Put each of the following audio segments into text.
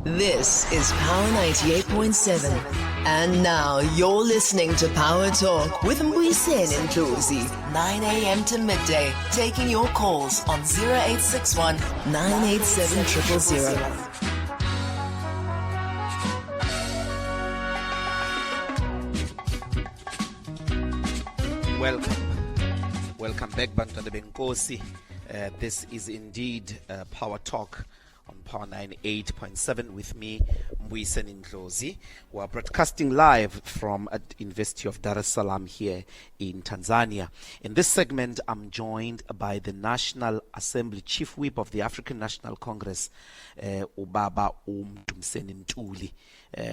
This is Power 98.7. And now you're listening to Power Talk with Mbuyiseni Ndlozi, 9 a.m. to midday, taking your calls on 0861 987 000. Welcome back, Bantwana Benkosi. This is indeed Power Talk on Power 98.7 with me, Mbuyiseni Ndlozi. We are broadcasting live from at University of Dar es Salaam here in Tanzania. In this segment, I'm joined by the National Assembly Chief Whip of the African National Congress, Ubaba Mdumiseni Ntuli.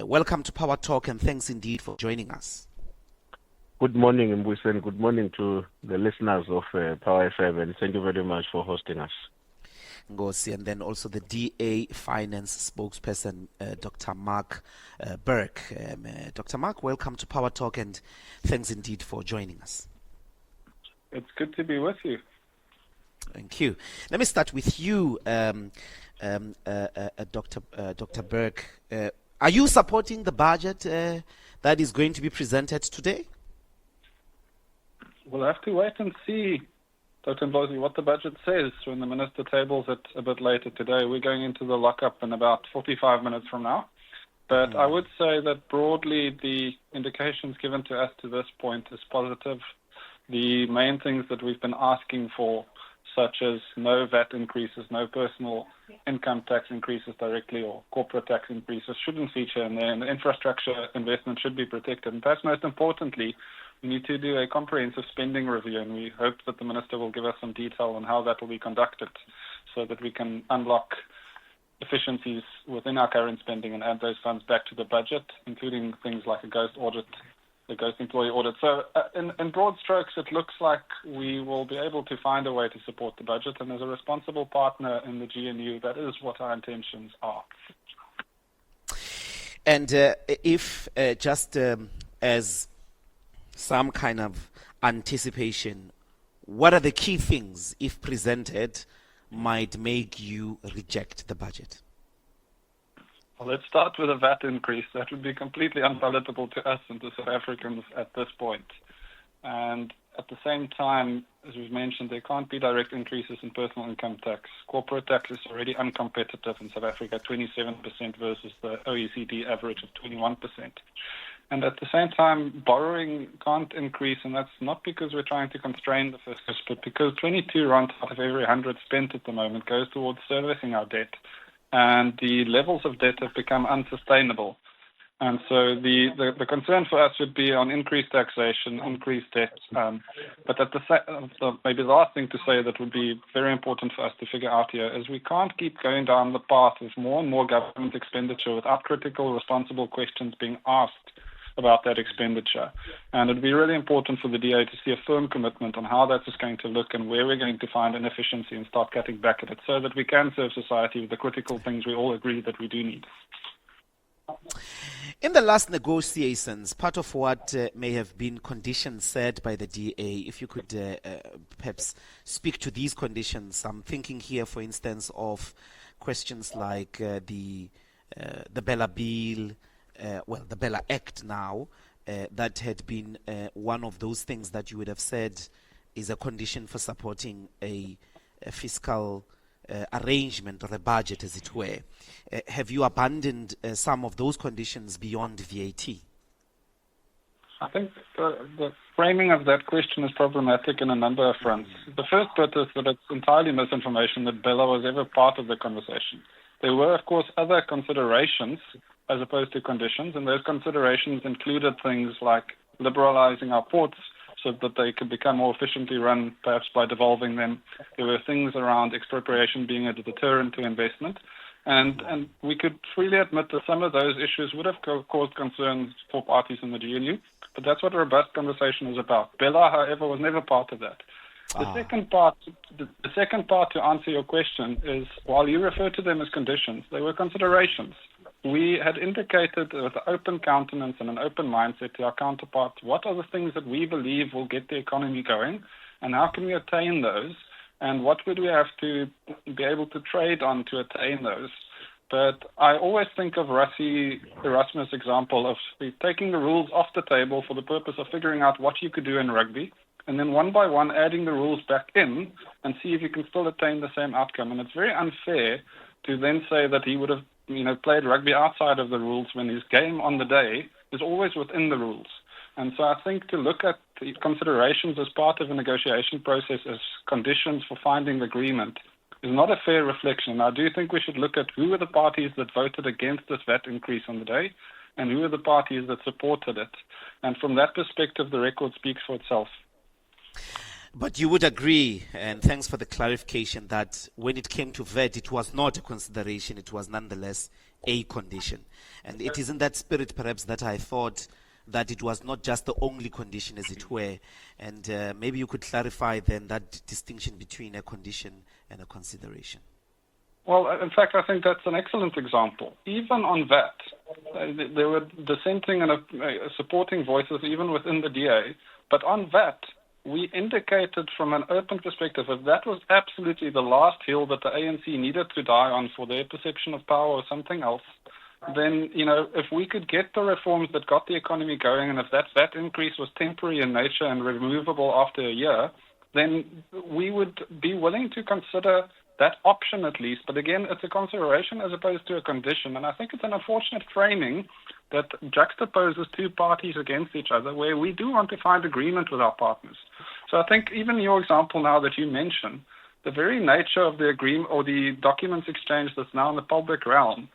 Welcome to Power Talk, and thanks indeed for joining us. Good morning, Mbuyiseni. Good morning to the listeners of Power FM, and thank you very much for hosting us. Ngosi, and then also the DA Finance Spokesperson, Dr. Mark Burke. Dr. Mark, welcome to Power Talk, and thanks indeed for joining us. It's good to be with you. Thank you. Let me start with you, Dr. Burke. Are you supporting the budget that is going to be presented today? We'll have to wait and see, Dr. Ndlozi, what the budget says when the minister tables it a bit later today. We're going into the lockup in about 45 minutes from now. But I would say that broadly the indications given to us to this point is positive. The main things that we've been asking for, such as no VAT increases, no personal income tax increases directly or corporate tax increases, shouldn't feature in there, and the infrastructure investment should be protected. And perhaps most importantly, we need to do a comprehensive spending review, and we hope that the minister will give us some detail on how that will be conducted so that we can unlock efficiencies within our current spending and add those funds back to the budget, including things like a ghost audit, the ghost employee audit. So in broad strokes, it looks like we will be able to find a way to support the budget, and as a responsible partner in the GNU, that is what our intentions are. And if just as some kind of anticipation, what are the key things, if presented, might make you reject the budget? Well, let's start with a VAT increase. That would be completely unpalatable to us and to South Africans at this point. And at the same time, as we've mentioned, there can't be direct increases in personal income tax. Corporate tax is already uncompetitive in South Africa, 27% versus the OECD average of 21%. And at the same time, borrowing can't increase, and that's not because we're trying to constrain the fiscus, but because 22 rand out of every 100 spent at the moment goes towards servicing our debt. And the levels of debt have become unsustainable. And so the concern for us would be on increased taxation, increased debt. But at maybe the last thing to say that would be very important for us to figure out here is we can't keep going down the path of more and more government expenditure without critical, responsible questions being asked about that expenditure. And it would be really important for the DA to see a firm commitment on how that is going to look and where we're going to find inefficiency and start cutting back at it so that we can serve society with the critical things we all agree that we do need. In the last negotiations, part of what may have been conditions set by the DA, if you could perhaps speak to these conditions. I'm thinking here, for instance, of questions like the Bella Bill, the Bella Act now, that had been one of those things that you would have said is a condition for supporting a fiscal arrangement or a budget, as it were. Have you abandoned some of those conditions beyond VAT? I think the framing of that question is problematic in a number of fronts. The first bit is that it's entirely misinformation that Bella was ever part of the conversation. There were, of course, other considerations as opposed to conditions, and those considerations included things like liberalizing our ports so that they could become more efficiently run, perhaps by devolving them. There were things around expropriation being a deterrent to investment. And we could freely admit that some of those issues would have caused concerns for parties in the GNU, but that's what a robust conversation is about. Bella, however, was never part of that. The second part to answer your question is, while you refer to them as conditions, they were considerations. We had indicated with an open countenance and an open mindset to our counterparts what are the things that we believe will get the economy going, and how can we attain those, and what would we have to be able to trade on to attain those. but I always think of Erasmus' example of taking the rules off the table for the purpose of figuring out what you could do in rugby, and then one by one adding the rules back in and see if you can still attain the same outcome. And it's very unfair to then say that he would have played rugby outside of the rules when his game on the day is always within the rules. And so I think to look at the considerations as part of a negotiation process as conditions for finding agreement is not a fair reflection. I do think we should look at who were the parties that voted against this VAT increase on the day and who were the parties that supported it. And from that perspective, the record speaks for itself. But you would agree, and thanks for the clarification, that when it came to VAT, it was not a consideration, it was nonetheless a condition. And it is in that spirit, perhaps, that I thought that it was not just the only condition, as it were. And maybe you could clarify then that distinction between a condition and a consideration. Well, in fact, I think that's an excellent example. Even on VAT, there were dissenting and supporting voices even within the DA. But on VAT, we indicated from an open perspective if that was absolutely the last hill that the ANC needed to die on for their perception of power or something else, then, if we could get the reforms that got the economy going, and if that VAT increase was temporary in nature and removable after a year, then we would be willing to consider that option at least. But again, it's a consideration as opposed to a condition. And I think it's an unfortunate framing that juxtaposes two parties against each other where we do want to find agreement with our partners. So I think even your example now that you mentioned, the very nature of the agreement or the documents exchange that's now in the public realm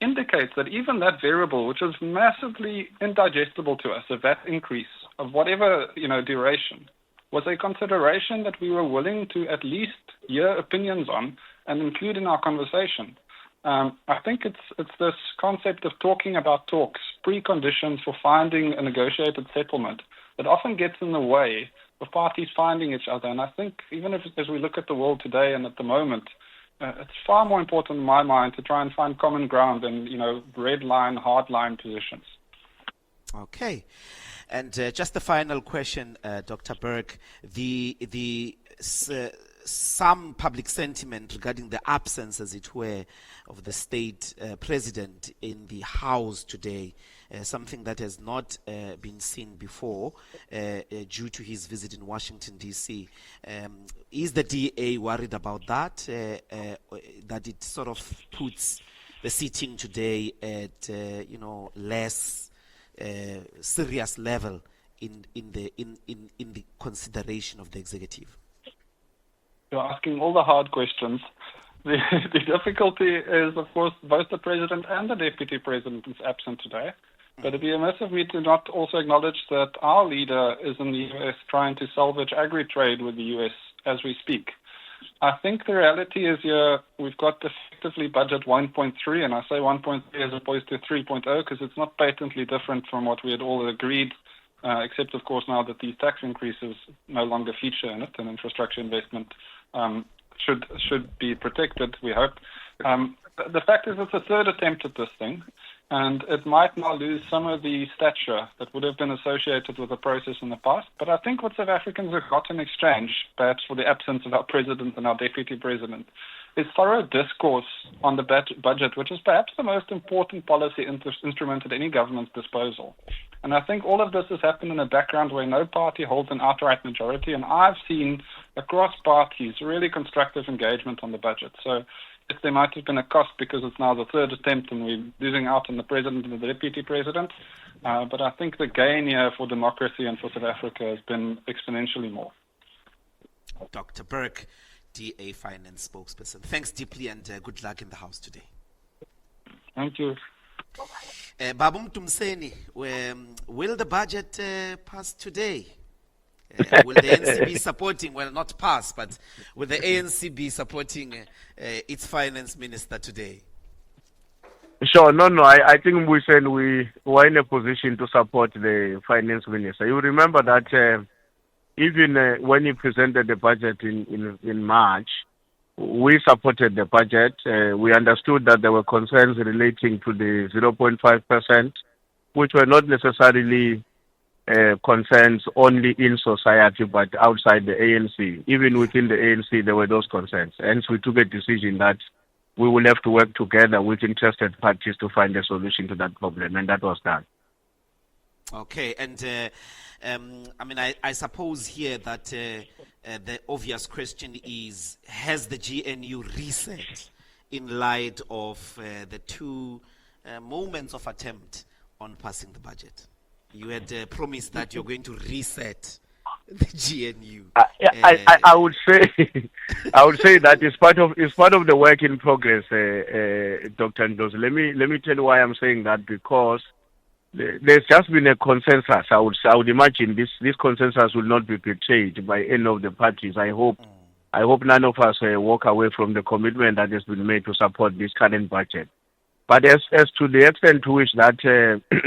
indicates that even that variable, which is massively indigestible to us, a VAT increase of whatever duration, was a consideration that we were willing to at least hear opinions on and include in our conversation. I think it's this concept of talking about talks, preconditions for finding a negotiated settlement that often gets in the way of parties finding each other. And I think even as we look at the world today and at the moment, it's far more important in my mind to try and find common ground than, red line, hard line positions. Okay. And just the final question, Dr. Burke, some public sentiment regarding the absence, as it were, of the state president in the House today, something that has not been seen before due to his visit in Washington, D.C. Is the DA worried about that, that it sort of puts the sitting today at, less serious level in the consideration of the executive? You're asking all the hard questions. The difficulty is, of course, both the president and the deputy president is absent today. But it'd be amiss of me to not also acknowledge that our leader is in the U.S. trying to salvage agri-trade with the U.S. as we speak. I think the reality is we've got effectively budget 1.3, and I say 1.3 as opposed to 3.0 because it's not patently different from what we had all agreed, except, of course, now that these tax increases no longer feature in it and infrastructure investment should be protected, we hope. The fact is it's a third attempt at this thing, and it might now lose some of the stature that would have been associated with the process in the past. But I think what South Africans have got in exchange, perhaps for the absence of our president and our deputy president, is thorough discourse on the budget, which is perhaps the most important policy instrument at any government's disposal. And I think all of this has happened in a background where no party holds an outright majority, and I've seen across parties really constructive engagement on the budget. So yes, there might have been a cost because it's now the third attempt and we're losing out on the president and the deputy president, but I think the gain here for democracy and for South Africa has been exponentially more. Dr. Burke, DA Finance Spokesperson. Thanks deeply and good luck in the House today. Thank you. Babu Mdumiseni, will the budget pass today? Will the ANC be supporting, well, not pass, but will the ANC be supporting its finance minister today? Sure, no. I think Mbuyiseni, we were in a position to support the finance minister. You remember that even when he presented the budget in March, we supported the budget. We understood that there were concerns relating to the 0.5%, which were not necessarily concerns only in society but outside the ANC. Even within the ANC, there were those concerns. Hence, we took a decision that we will have to work together with interested parties to find a solution to that problem, and that was done. Okay, and I mean, I suppose here that the obvious question is, has the GNU reset in light of the two moments of attempt on passing the budget? You had promised that you're going to reset the GNU. I would say, I would say that it's part of the work in progress, Dr. Ndlozi. Let me tell you why I'm saying that, because there's just been a consensus. I would imagine this consensus will not be betrayed by any of the parties. I hope none of us walk away from the commitment that has been made to support this current budget. But as to the extent to which that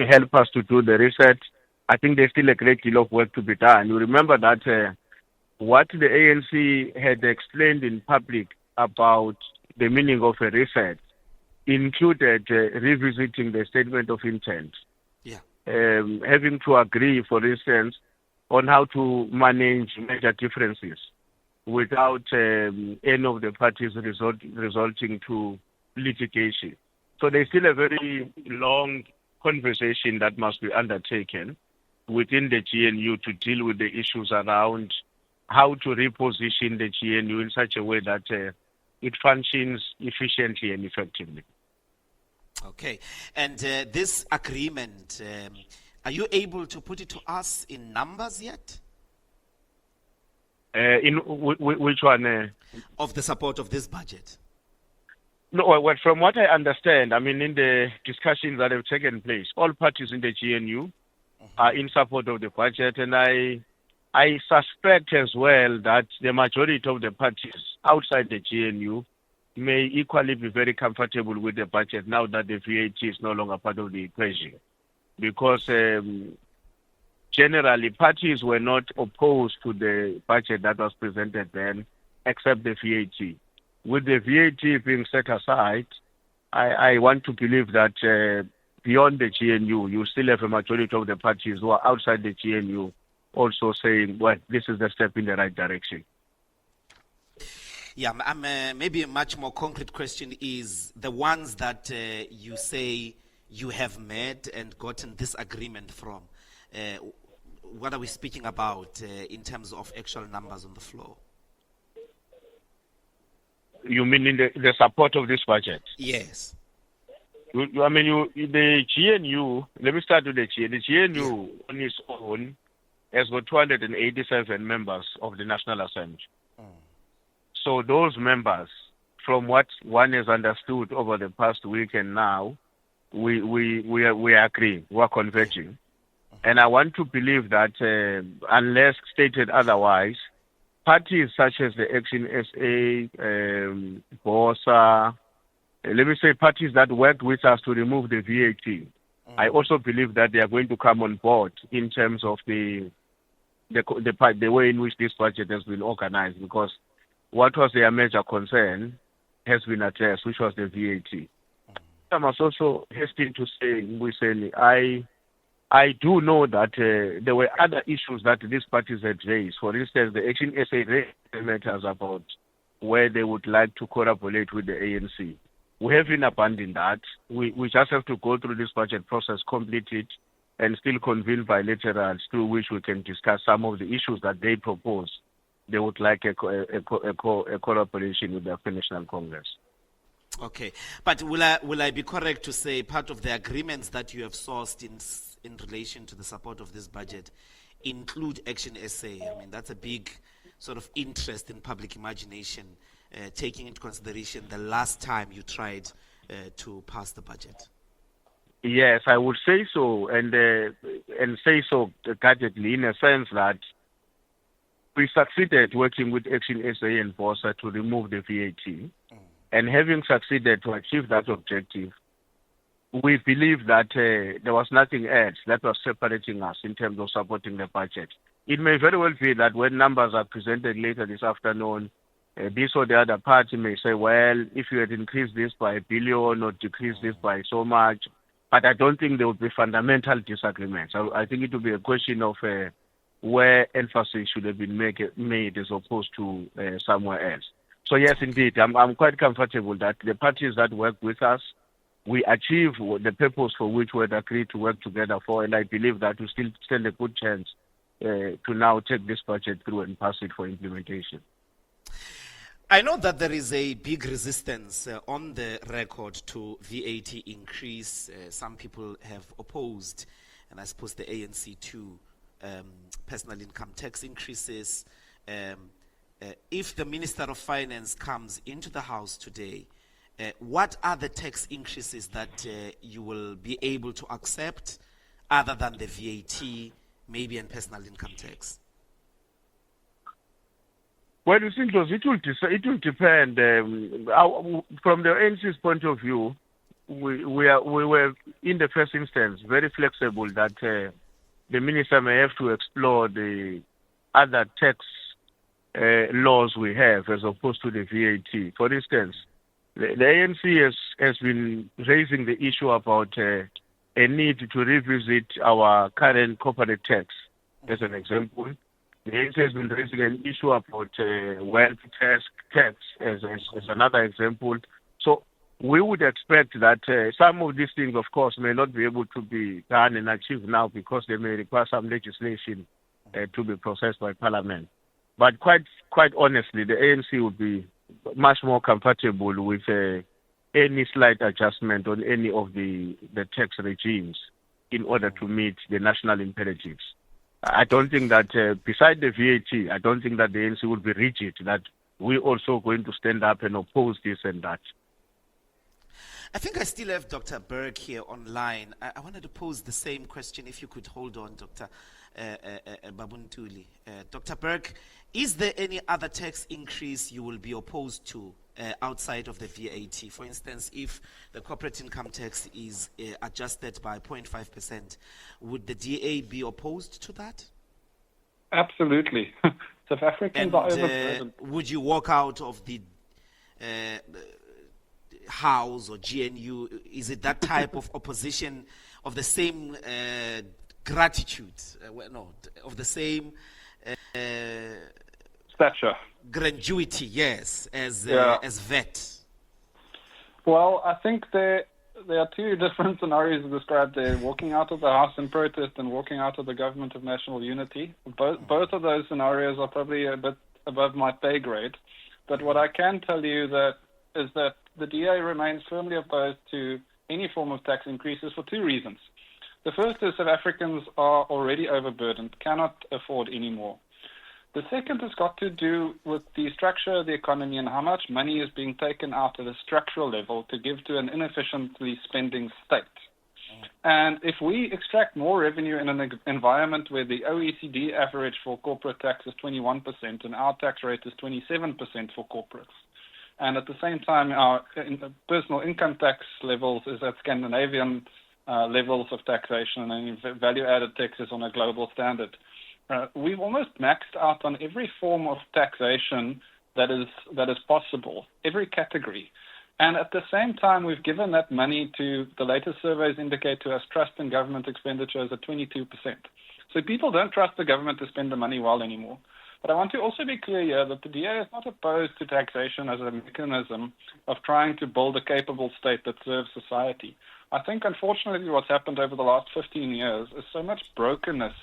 help us to do the reset, I think there's still a great deal of work to be done. You remember that what the ANC had explained in public about the meaning of a reset included revisiting the statement of intent. Yeah. Having to agree, for instance, on how to manage major differences without any of the parties resulting to litigation. So there's still a very long conversation that must be undertaken within the GNU to deal with the issues around how to reposition the GNU in such a way that it functions efficiently and effectively. Okay, and this agreement, are you able to put it to us in numbers yet? In which one? Of the support of this budget? No, well, from what I understand, I mean, in the discussions that have taken place, all parties in the GNU are in support of the budget, and I suspect as well that the majority of the parties outside the GNU may equally be very comfortable with the budget now that the VAT is no longer part of the equation. Because generally, parties were not opposed to the budget that was presented then, except the VAT. With the VAT being set aside, I want to believe that beyond the GNU, you still have a majority of the parties who are outside the GNU also saying, well, this is the step in the right direction. Yeah, maybe a much more concrete question is the ones that you say you have met and gotten this agreement from. What are we speaking about in terms of actual numbers on the floor? You mean in the support of this budget? Yes. I mean, the GNU, let me start with the GNU. The GNU on its own has got 287 members of the National Assembly. So those members, from what one has understood over the past week and now, we agree, we are converging. And I want to believe that unless stated otherwise, parties such as the Action SA, BOSA, let me say parties that worked with us to remove the VAT, I also believe that they are going to come on board in terms of the way in which this budget has been organized, because what was their major concern has been addressed, which was the VAT. I must also hasten to say, Mbuyiseni, I do know that there were other issues that these parties had raised. For instance, the Action SA raised matters about where they would like to collaborate with the ANC. We haven't abandoned that. We just have to go through this budget process, complete it, and still convene bilaterals through which we can discuss some of the issues that they propose. They would like a collaboration with the African National Congress. Okay, but will I be correct to say part of the agreements that you have sourced in relation to the support of this budget include Action SA? I mean, that's a big sort of interest in public imagination, taking into consideration the last time you tried to pass the budget. Yes, I would say so, and say so guardedly, in a sense that we succeeded working with Action SA and BOSA to remove the VAT. And having succeeded to achieve that objective, we believe that there was nothing else that was separating us in terms of supporting the budget. It may very well be that when numbers are presented later this afternoon, this or the other party may say, well, if you had increased this by $1 billion or decreased this by so much, but I don't think there would be fundamental disagreements. I think it would be a question of where emphasis should have been made as opposed to somewhere else. So yes, indeed, I'm quite comfortable that the parties that work with us, we achieve the purpose for which we had agreed to work together for, and I believe that we still stand a good chance to now take this budget through and pass it for implementation. I know that there is a big resistance on the record to VAT increase. Some people have opposed, and I suppose the ANC too, personal income tax increases. If the Minister of Finance comes into the House today, what are the tax increases that you will be able to accept other than the VAT, maybe, and personal income tax? Well, you see, it will depend. From the ANC's point of view, we were, in the first instance, very flexible that the minister may have to explore the other tax laws we have as opposed to the VAT. For instance, the ANC has been raising the issue about a need to revisit our current corporate tax, as an example. The ANC has been raising an issue about wealth tax as another example. So we would expect that some of these things, of course, may not be able to be done and achieved now because they may require some legislation to be processed by Parliament. But quite honestly, the ANC would be much more comfortable with any slight adjustment on any of the tax regimes in order to meet the national imperatives. I don't think that, beside the VAT, I don't think that the ANC would be rigid, that we're also going to stand up and oppose this and that. I think I still have Dr. Burke here online. I wanted to pose the same question, if you could hold on, Dr. Ntuli. Dr. Burke, is there any other tax increase you will be opposed to outside of the VAT? For instance, if the corporate income tax is adjusted by 0.5%, would the DA be opposed to that? Absolutely. South Africans are overburdened. Would you walk out of the House or GNU? Is it that type of opposition of the same gratitude? Of the same stature, gratuity, yes, as VAT. Well, I think there are two different scenarios described there: walking out of the House in protest and walking out of the Government of National Unity. Both of those scenarios are probably a bit above my pay grade. But what I can tell you is that the DA remains firmly opposed to any form of tax increases for two reasons. The first is South Africans are already overburdened, cannot afford any more. The second has got to do with the structure of the economy and how much money is being taken out at a structural level to give to an inefficiently spending state. And if we extract more revenue in an environment where the OECD average for corporate tax is 21% and our tax rate is 27% for corporates, and at the same time our personal income tax levels is at Scandinavian levels of taxation and value-added taxes on a global standard, we've almost maxed out on every form of taxation that is possible, every category. And at the same time, we've given that money to, the latest surveys indicate to us, trust in government expenditures at 22%. So people don't trust the government to spend the money well anymore. But I want to also be clear here that the DA is not opposed to taxation as a mechanism of trying to build a capable state that serves society. I think, unfortunately, what's happened over the last 15 years is so much brokenness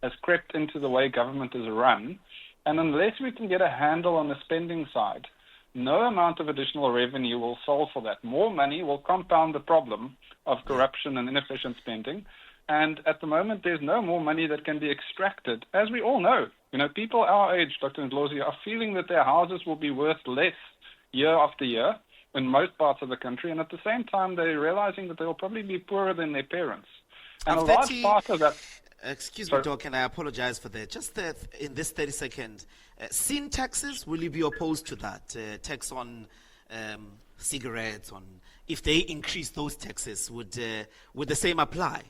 has crept into the way government is run. And unless we can get a handle on the spending side, no amount of additional revenue will solve for that. More money will compound the problem of corruption and inefficient spending. And at the moment, there's no more money that can be extracted. As we all know, people our age, Dr. Ndlozi, are feeling that their houses will be worth less year after year in most parts of the country. And at the same time, they're realizing that they'll probably be poorer than their parents. And a large part of that... Excuse me, Doc, and I apologize for that. Just in this 30 seconds, sin taxes, will you be opposed to that? Tax on cigarettes, if they increase those taxes, would the same apply?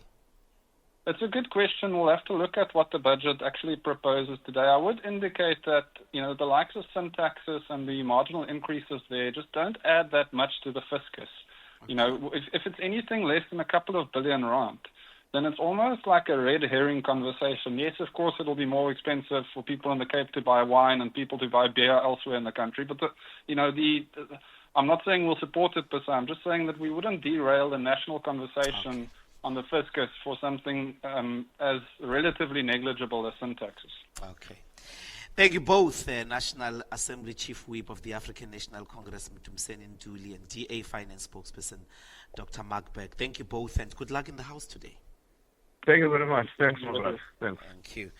It's a good question. We'll have to look at what the budget actually proposes today. I would indicate that, the likes of sin taxes and the marginal increases there just don't add that much to the fiscus. Okay. If it's anything less than a couple of billion rand, then it's almost like a red herring conversation. Yes, of course, it'll be more expensive for people in the Cape to buy wine and people to buy beer elsewhere in the country. But, I'm not saying we'll support it per se. I'm just saying that we wouldn't derail the national conversation on the fiscus for something as relatively negligible as sin taxes. Okay. Thank you both, National Assembly Chief Whip of the African National Congress, Mdumiseni Ndlozi, and DA Finance Spokesperson, Dr. Mark Burke. Thank you both, and good luck in the House today. Thank you very much. Thanks for that. Thanks. Thank you.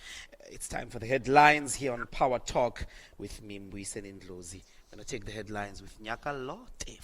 It's time for the headlines here on Power Talk with me, Mbuyiseni Ndlozi. I'm going to take the headlines with Nyaka Lotte.